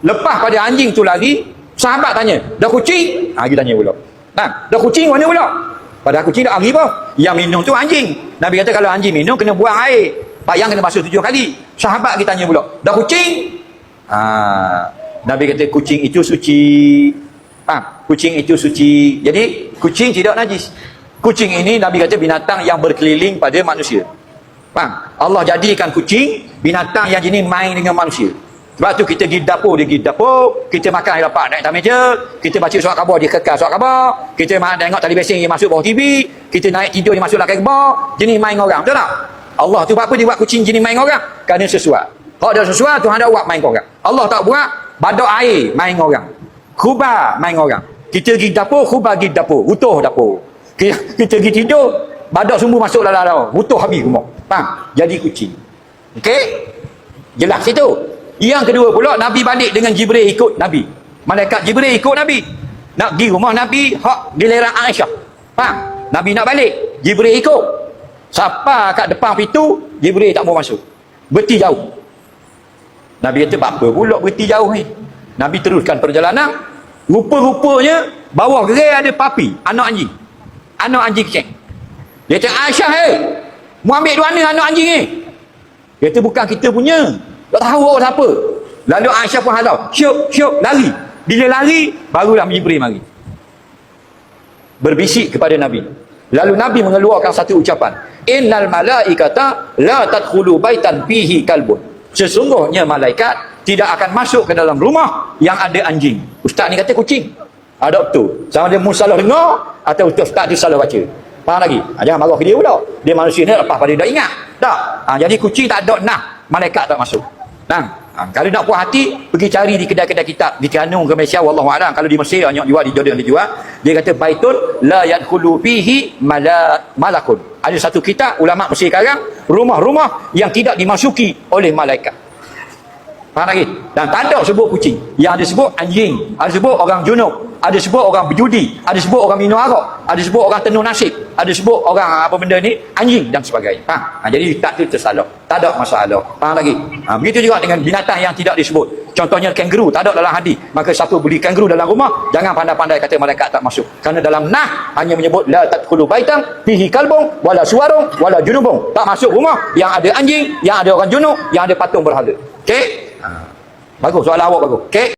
Lepas pada anjing tu lari, sahabat tanya, dah kucing? Dia tanya pula. Dah kucing mana pula? Pada kucing dah lari apa? Yang minum tu anjing. Nabi kata kalau anjing minum kena buang air. Bayang kena basuh 7 kali. Sahabat kita tanya pula, dah kucing? Nabi kata kucing itu suci. Kucing itu suci. Jadi kucing tidak najis. Kucing ini Nabi kata binatang yang berkeliling pada manusia. Allah jadikan kucing binatang yang jenis main dengan manusia. Sebab tu kita pergi dapur, dia pergi dapur, kita makan air lapak naik atas meja, kita baca surat khabar, dia kekal surat khabar, kita tengok televisi, dia masuk bawah TV, kita naik tidur, dia masuk dalam khabar, jenis main orang, betul tak? Allah tu apa dia buat kucing jenis main orang? Kerana sesuai. Kalau ada sesuai, Tuhan ada buat main orang. Allah tak buat, badok air main orang, khubah main orang. Kita pergi dapur, khubah pergi dapur, utuh dapur. Kita pergi tidur, badok sumbu masuk dalam utuh habis rumah. Jadi kucing. Okey? Jelas itu. Yang kedua pula, Nabi balik dengan Jibril ikut Nabi. Malaikat Jibril ikut Nabi. Nak pergi rumah Nabi, hak dilerang Aisyah. Nabi nak balik, Jibril ikut. Siapa kat depan pintu, Jibril tak mau masuk. Berhenti jauh. Nabi kata, apa pula berhenti jauh ni? Nabi teruskan perjalanan. Rupa-rupanya, bawah gerai ada papi, anak anjing. Anak anjing kecil. Dia kata, Aisyah, mu ambil dua anak anjing ni. Dia kata, bukan kita punya. Tak tahu orang siapa. Lalu Aisyah pun halau. Syuk, lari. Bila lari, barulah Jibril mari. Berbisik kepada Nabi. Lalu Nabi mengeluarkan satu ucapan. Innal malaikata la tadkhulu baitan fihi kalbun. Sesungguhnya malaikat tidak akan masuk ke dalam rumah yang ada anjing. Ustaz ni kata kucing. Ada betul. Sama dia mu salah dengar atau ustaz tu salah baca. Faham lagi? Jangan marah ke dia pula. Dia manusia ni lepas pada dah ingat. Tak? Jadi kucing tak ada nah. Malaikat tak masuk. Kalau nak puas hati, pergi cari di kedai-kedai kitab di Terengganu ke Malaysia, wallahu a'lam. Kalau di Mesir banyak jual, di Jordan dia jual. Dia kata baitun la yadkhulu fihi malakun. Ada satu kitab ulama Mesir sekarang, rumah-rumah yang tidak dimasuki oleh malaikat. Faham lagi? Dan tak ada sebut kucing. Yang ada sebut anjing, ada sebut orang junub, ada sebut orang berjudi, ada sebut orang minum arak, ada sebut orang tenung nasib, ada sebut orang apa benda ni, anjing dan sebagainya. Jadi tak tu tersalah. Tak ada masalah. Faham lagi? Begitu juga dengan binatang yang tidak disebut. Contohnya kanguru, tak ada dalam hadis. Maka siapa beli kanguru dalam rumah, jangan pandai-pandai kata malaikat tak masuk. Kerana dalam nah hanya menyebut la tadkhulu baitan fihi kalbun wala suwarun wala junubun. Tak masuk rumah yang ada anjing, yang ada orang junub, yang ada patung berhala. Okey? Bagus, soalan awak bagus. Okey?